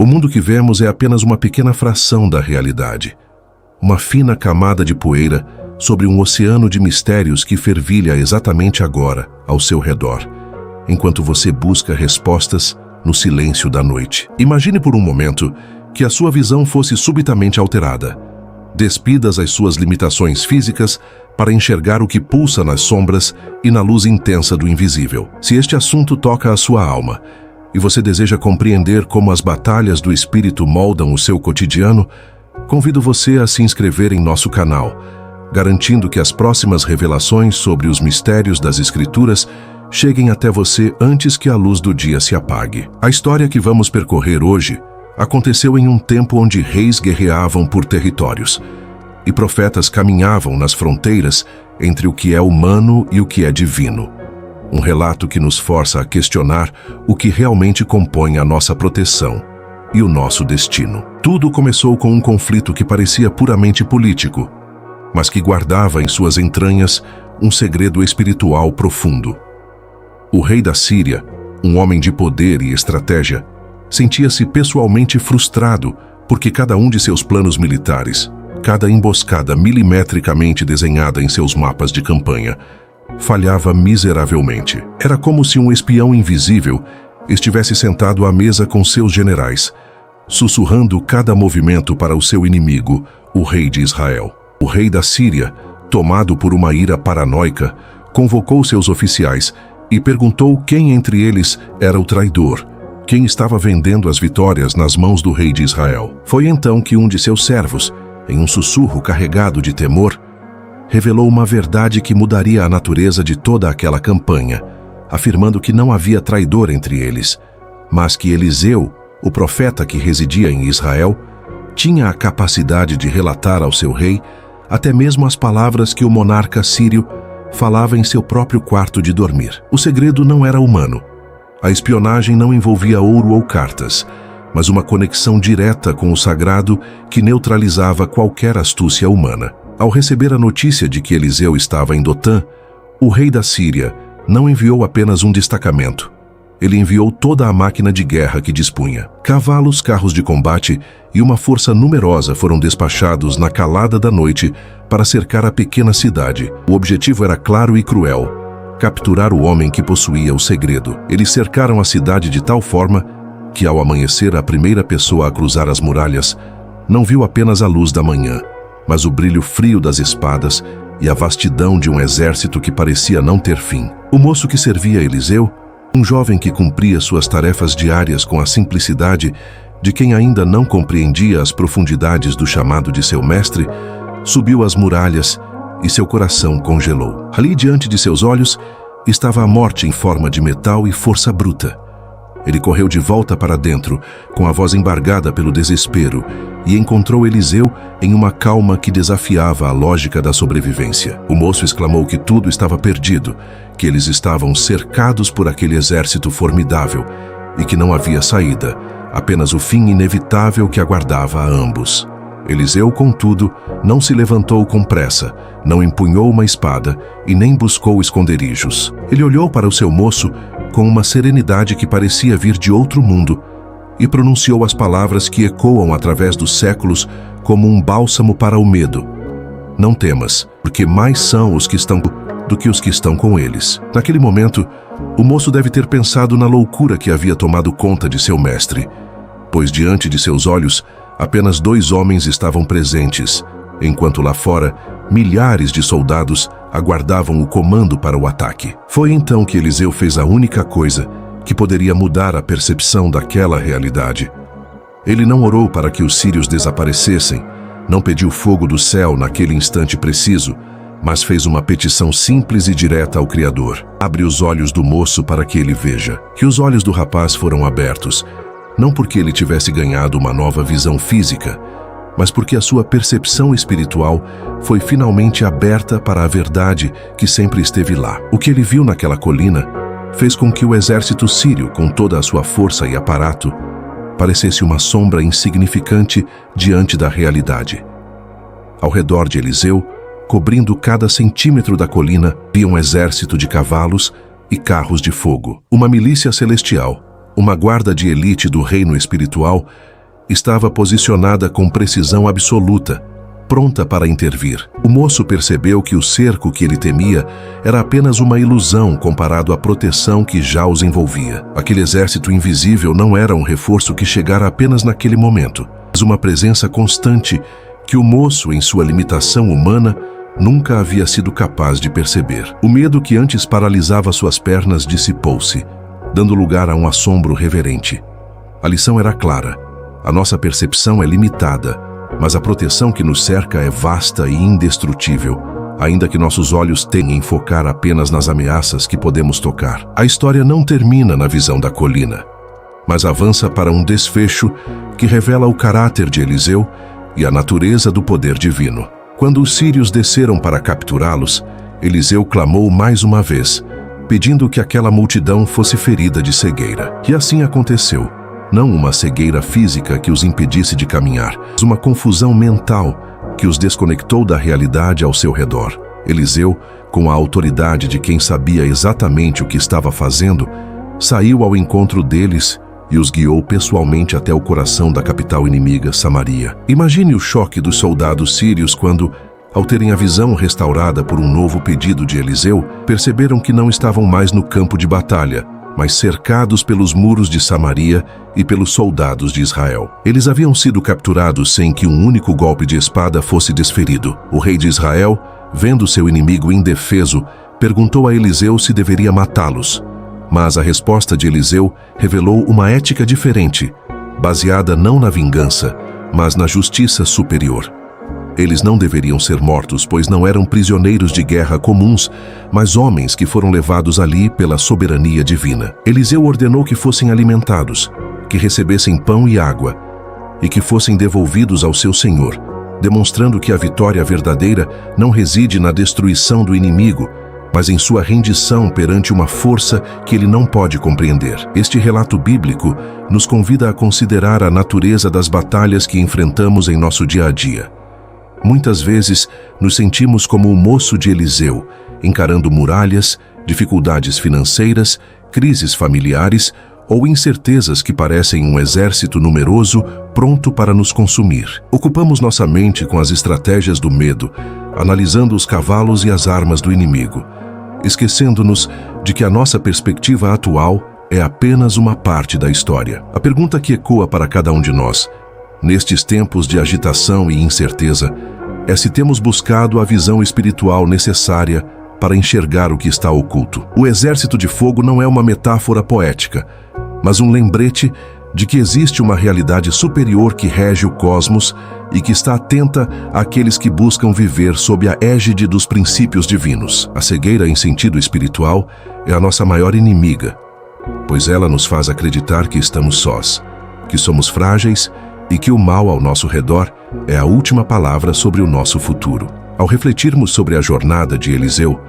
O mundo que vemos é apenas uma pequena fração da realidade. Uma fina camada de poeira sobre um oceano de mistérios que fervilha exatamente agora ao seu redor, enquanto você busca respostas no silêncio da noite. Imagine por um momento que a sua visão fosse subitamente alterada. Despidas as suas limitações físicas para enxergar o que pulsa nas sombras e na luz intensa do invisível. Se este assunto toca a sua alma e você deseja compreender como as batalhas do espírito moldam o seu cotidiano, convido você a se inscrever em nosso canal, garantindo que as próximas revelações sobre os mistérios das Escrituras cheguem até você antes que a luz do dia se apague. A história que vamos percorrer hoje aconteceu em um tempo onde reis guerreavam por territórios e profetas caminhavam nas fronteiras entre o que é humano e o que é divino. Um relato que nos força a questionar o que realmente compõe a nossa proteção e o nosso destino. Tudo começou com um conflito que parecia puramente político, mas que guardava em suas entranhas um segredo espiritual profundo. O rei da Síria, um homem de poder e estratégia, sentia-se pessoalmente frustrado porque cada um de seus planos militares, cada emboscada milimetricamente desenhada em seus mapas de campanha, falhava miseravelmente. Era como se um espião invisível estivesse sentado à mesa com seus generais, sussurrando cada movimento para o seu inimigo, o rei de Israel. O rei da Síria, tomado por uma ira paranoica, convocou seus oficiais e perguntou quem entre eles era o traidor, quem estava vendendo as vitórias nas mãos do rei de Israel. Foi então que um de seus servos, em um sussurro carregado de temor, revelou uma verdade que mudaria a natureza de toda aquela campanha, afirmando que não havia traidor entre eles, mas que Eliseu, o profeta que residia em Israel, tinha a capacidade de relatar ao seu rei até mesmo as palavras que o monarca sírio falava em seu próprio quarto de dormir. O segredo não era humano. A espionagem não envolvia ouro ou cartas, mas uma conexão direta com o sagrado que neutralizava qualquer astúcia humana. Ao receber a notícia de que Eliseu estava em Dotã, o rei da Síria não enviou apenas um destacamento. Ele enviou toda a máquina de guerra que dispunha. Cavalos, carros de combate e uma força numerosa foram despachados na calada da noite para cercar a pequena cidade. O objetivo era claro e cruel: capturar o homem que possuía o segredo. Eles cercaram a cidade de tal forma que, ao amanhecer, a primeira pessoa a cruzar as muralhas não viu apenas a luz da manhã, mas o brilho frio das espadas e a vastidão de um exército que parecia não ter fim. O moço que servia Eliseu, um jovem que cumpria suas tarefas diárias com a simplicidade de quem ainda não compreendia as profundidades do chamado de seu mestre, subiu as muralhas e seu coração congelou. Ali diante de seus olhos estava a morte em forma de metal e força bruta. Ele correu de volta para dentro, com a voz embargada pelo desespero, e encontrou Eliseu em uma calma que desafiava a lógica da sobrevivência. O moço exclamou que tudo estava perdido, que eles estavam cercados por aquele exército formidável e que não havia saída, apenas o fim inevitável que aguardava a ambos. Eliseu, contudo, não se levantou com pressa, não empunhou uma espada e nem buscou esconderijos. Ele olhou para o seu moço com uma serenidade que parecia vir de outro mundo e pronunciou as palavras que ecoam através dos séculos como um bálsamo para o medo. Não temas, porque mais são os que estão do que os que estão com eles. Naquele momento, o moço deve ter pensado na loucura que havia tomado conta de seu mestre, pois diante de seus olhos apenas 2 homens estavam presentes, enquanto lá fora milhares de soldados aguardavam o comando para o ataque. Foi então que Eliseu fez a única coisa que poderia mudar a percepção daquela realidade. Ele não orou para que os sírios desaparecessem, não pediu fogo do céu naquele instante preciso, mas fez uma petição simples e direta ao Criador. Abre os olhos do moço para que ele veja. Que os olhos do rapaz foram abertos, não porque ele tivesse ganhado uma nova visão física, mas porque a sua percepção espiritual foi finalmente aberta para a verdade que sempre esteve lá. O que ele viu naquela colina fez com que o exército sírio, com toda a sua força e aparato, parecesse uma sombra insignificante diante da realidade. Ao redor de Eliseu, cobrindo cada centímetro da colina, havia um exército de cavalos e carros de fogo. Uma milícia celestial, uma guarda de elite do reino espiritual, estava posicionada com precisão absoluta, pronta para intervir. O moço percebeu que o cerco que ele temia era apenas uma ilusão comparado à proteção que já os envolvia. Aquele exército invisível não era um reforço que chegara apenas naquele momento, mas uma presença constante que o moço, em sua limitação humana, nunca havia sido capaz de perceber. O medo que antes paralisava suas pernas dissipou-se, dando lugar a um assombro reverente. A lição era clara. A nossa percepção é limitada, mas a proteção que nos cerca é vasta e indestrutível, ainda que nossos olhos tenham em focar apenas nas ameaças que podemos tocar. A história não termina na visão da colina, mas avança para um desfecho que revela o caráter de Eliseu e a natureza do poder divino. Quando os sírios desceram para capturá-los, Eliseu clamou mais uma vez, pedindo que aquela multidão fosse ferida de cegueira. E assim aconteceu. Não uma cegueira física que os impedisse de caminhar, mas uma confusão mental que os desconectou da realidade ao seu redor. Eliseu, com a autoridade de quem sabia exatamente o que estava fazendo, saiu ao encontro deles e os guiou pessoalmente até o coração da capital inimiga, Samaria. Imagine o choque dos soldados sírios quando, ao terem a visão restaurada por um novo pedido de Eliseu, perceberam que não estavam mais no campo de batalha, mas cercados pelos muros de Samaria e pelos soldados de Israel. Eles haviam sido capturados sem que um único golpe de espada fosse desferido. O rei de Israel, vendo seu inimigo indefeso, perguntou a Eliseu se deveria matá-los. Mas a resposta de Eliseu revelou uma ética diferente, baseada não na vingança, mas na justiça superior. Eles não deveriam ser mortos, pois não eram prisioneiros de guerra comuns, mas homens que foram levados ali pela soberania divina. Eliseu ordenou que fossem alimentados, que recebessem pão e água, e que fossem devolvidos ao seu senhor, demonstrando que a vitória verdadeira não reside na destruição do inimigo, mas em sua rendição perante uma força que ele não pode compreender. Este relato bíblico nos convida a considerar a natureza das batalhas que enfrentamos em nosso dia a dia. Muitas vezes nos sentimos como o moço de Eliseu, encarando muralhas, dificuldades financeiras, crises familiares ou incertezas que parecem um exército numeroso pronto para nos consumir. Ocupamos nossa mente com as estratégias do medo, analisando os cavalos e as armas do inimigo, esquecendo-nos de que a nossa perspectiva atual é apenas uma parte da história. A pergunta que ecoa para cada um de nós, nestes tempos de agitação e incerteza, é se temos buscado a visão espiritual necessária para enxergar o que está oculto. O exército de fogo não é uma metáfora poética, mas um lembrete de que existe uma realidade superior que rege o cosmos e que está atenta àqueles que buscam viver sob a égide dos princípios divinos. A cegueira em sentido espiritual é a nossa maior inimiga, pois ela nos faz acreditar que estamos sós, que somos frágeis e que o mal ao nosso redor é a última palavra sobre o nosso futuro. Ao refletirmos sobre a jornada de Eliseu,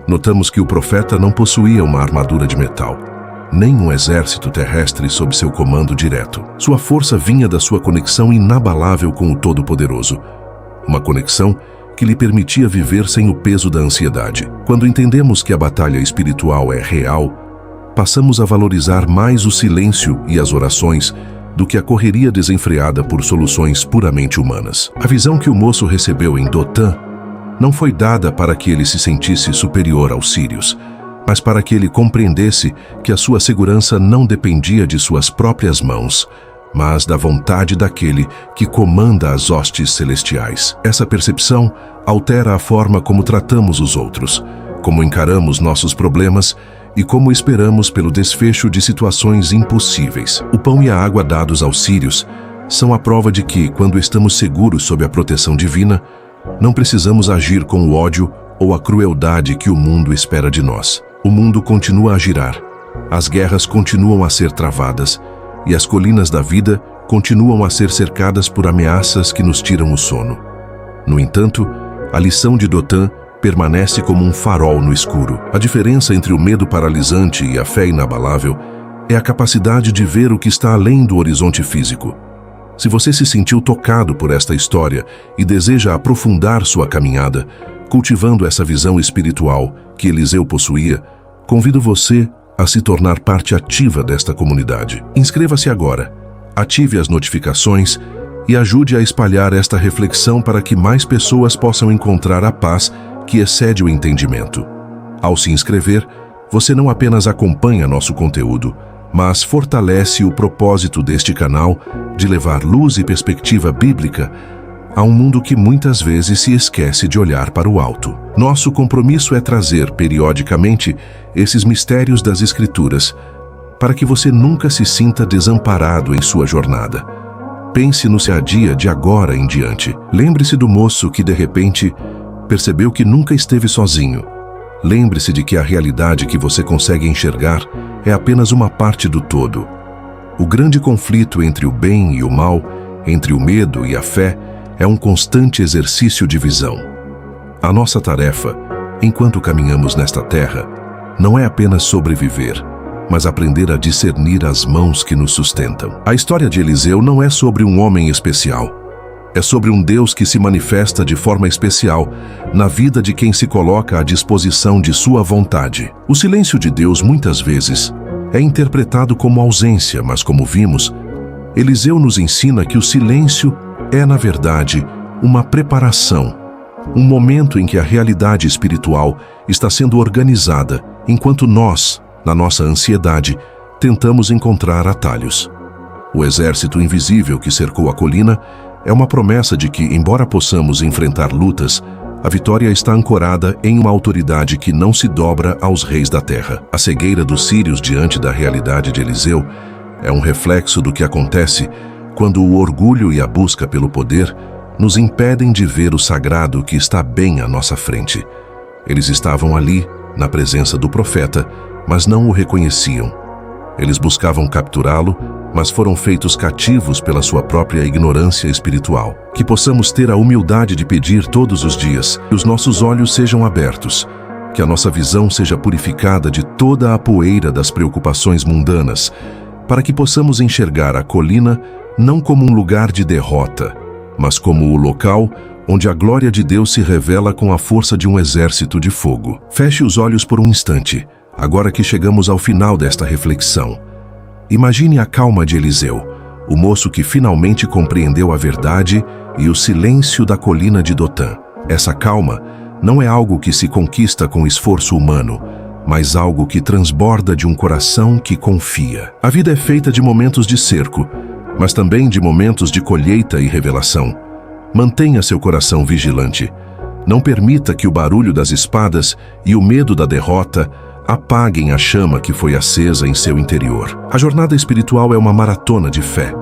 notamos que o profeta não possuía uma armadura de metal, nem um exército terrestre sob seu comando direto. Sua força vinha da sua conexão inabalável com o Todo-Poderoso, uma conexão que lhe permitia viver sem o peso da ansiedade. Quando entendemos que a batalha espiritual é real, passamos a valorizar mais o silêncio e as orações do que a correria desenfreada por soluções puramente humanas. A visão que o moço recebeu em Dotã não foi dada para que ele se sentisse superior aos sírios, mas para que ele compreendesse que a sua segurança não dependia de suas próprias mãos, mas da vontade daquele que comanda as hostes celestiais. Essa percepção altera a forma como tratamos os outros, como encaramos nossos problemas e como esperamos pelo desfecho de situações impossíveis. O pão e a água dados aos sírios são a prova de que, quando estamos seguros sob a proteção divina, não precisamos agir com o ódio ou a crueldade que o mundo espera de nós. O mundo continua a girar, as guerras continuam a ser travadas e as colinas da vida continuam a ser cercadas por ameaças que nos tiram o sono. No entanto, a lição de Dotã permanece como um farol no escuro. A diferença entre o medo paralisante e a fé inabalável é a capacidade de ver o que está além do horizonte físico. Se você se sentiu tocado por esta história e deseja aprofundar sua caminhada, cultivando essa visão espiritual que Eliseu possuía, convido você a se tornar parte ativa desta comunidade. Inscreva-se agora, ative as notificações e ajude a espalhar esta reflexão para que mais pessoas possam encontrar a paz que excede o entendimento. Ao se inscrever, você não apenas acompanha nosso conteúdo, mas fortalece o propósito deste canal de levar luz e perspectiva bíblica a um mundo que muitas vezes se esquece de olhar para o alto. Nosso compromisso é trazer, periodicamente, esses mistérios das Escrituras, para que você nunca se sinta desamparado em sua jornada. Pense no seu dia de agora em diante. Lembre-se do moço que, de repente, percebeu que nunca esteve sozinho. Lembre-se de que a realidade que você consegue enxergar é apenas uma parte do todo. O grande conflito entre o bem e o mal, entre o medo e a fé, é um constante exercício de visão. A nossa tarefa, enquanto caminhamos nesta terra, não é apenas sobreviver, mas aprender a discernir as mãos que nos sustentam. A história de Eliseu não é sobre um homem especial. É sobre um Deus que se manifesta de forma especial na vida de quem se coloca à disposição de sua vontade. O silêncio de Deus, muitas vezes, é interpretado como ausência, mas como vimos, Eliseu nos ensina que o silêncio é, na verdade, uma preparação, um momento em que a realidade espiritual está sendo organizada, enquanto nós, na nossa ansiedade, tentamos encontrar atalhos. O exército invisível que cercou a colina é uma promessa de que, embora possamos enfrentar lutas, a vitória está ancorada em uma autoridade que não se dobra aos reis da terra. A cegueira dos sírios diante da realidade de Eliseu é um reflexo do que acontece quando o orgulho e a busca pelo poder nos impedem de ver o sagrado que está bem à nossa frente. Eles estavam ali, na presença do profeta, mas não o reconheciam. Eles buscavam capturá-lo, mas foram feitos cativos pela sua própria ignorância espiritual. Que possamos ter a humildade de pedir todos os dias que os nossos olhos sejam abertos, que a nossa visão seja purificada de toda a poeira das preocupações mundanas, para que possamos enxergar a colina não como um lugar de derrota, mas como o local onde a glória de Deus se revela com a força de um exército de fogo. Feche os olhos por um instante, agora que chegamos ao final desta reflexão. Imagine a calma de Eliseu, o moço que finalmente compreendeu a verdade e o silêncio da colina de Dotã. Essa calma não é algo que se conquista com esforço humano, mas algo que transborda de um coração que confia. A vida é feita de momentos de cerco, mas também de momentos de colheita e revelação. Mantenha seu coração vigilante. Não permita que o barulho das espadas e o medo da derrota apaguem a chama que foi acesa em seu interior. A jornada espiritual é uma maratona de fé,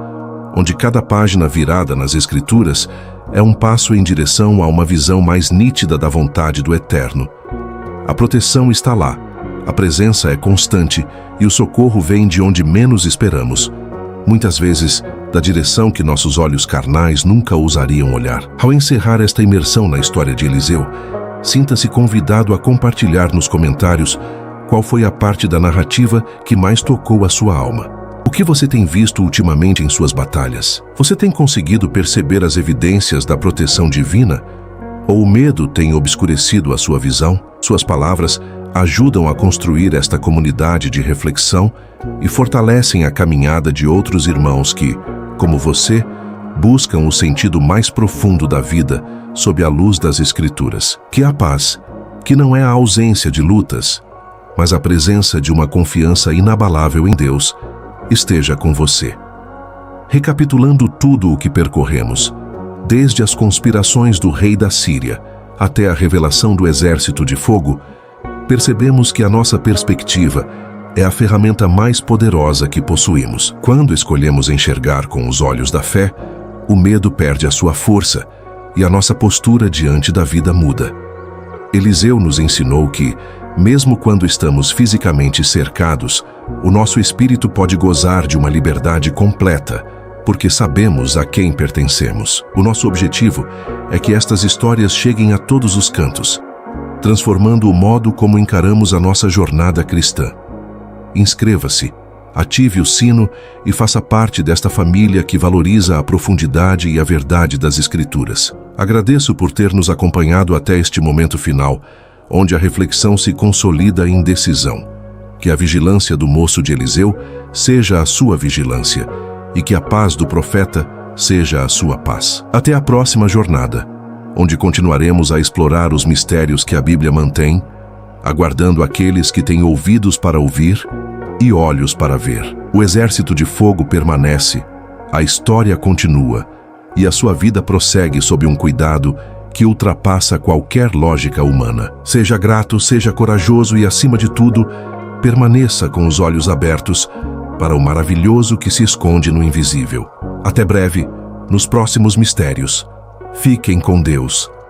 onde cada página virada nas Escrituras é um passo em direção a uma visão mais nítida da vontade do Eterno. A proteção está lá, a presença é constante e o socorro vem de onde menos esperamos. Muitas vezes, da direção que nossos olhos carnais nunca ousariam olhar. Ao encerrar esta imersão na história de Eliseu, sinta-se convidado a compartilhar nos comentários qual foi a parte da narrativa que mais tocou a sua alma. O que você tem visto ultimamente em suas batalhas? Você tem conseguido perceber as evidências da proteção divina? Ou o medo tem obscurecido a sua visão? Suas palavras ajudam a construir esta comunidade de reflexão e fortalecem a caminhada de outros irmãos que, como você, buscam o sentido mais profundo da vida sob a luz das Escrituras. Que a paz, que não é a ausência de lutas, mas a presença de uma confiança inabalável em Deus, esteja com você. Recapitulando tudo o que percorremos, desde as conspirações do rei da Síria até a revelação do exército de fogo, percebemos que a nossa perspectiva é a ferramenta mais poderosa que possuímos. Quando escolhemos enxergar com os olhos da fé, o medo perde a sua força e a nossa postura diante da vida muda. Eliseu nos ensinou que, mesmo quando estamos fisicamente cercados, o nosso espírito pode gozar de uma liberdade completa, porque sabemos a quem pertencemos. O nosso objetivo é que estas histórias cheguem a todos os cantos, transformando o modo como encaramos a nossa jornada cristã. Inscreva-se, ative o sino e faça parte desta família que valoriza a profundidade e a verdade das Escrituras. Agradeço por ter nos acompanhado até este momento final, onde a reflexão se consolida em decisão. Que a vigilância do moço de Eliseu seja a sua vigilância e que a paz do profeta seja a sua paz. Até a próxima jornada, onde continuaremos a explorar os mistérios que a Bíblia mantém, aguardando aqueles que têm ouvidos para ouvir e olhos para ver. O exército de fogo permanece, a história continua e a sua vida prossegue sob um cuidado que ultrapassa qualquer lógica humana. Seja grato, seja corajoso e, acima de tudo, permaneça com os olhos abertos para o maravilhoso que se esconde no invisível. Até breve, nos próximos mistérios. Fiquem com Deus.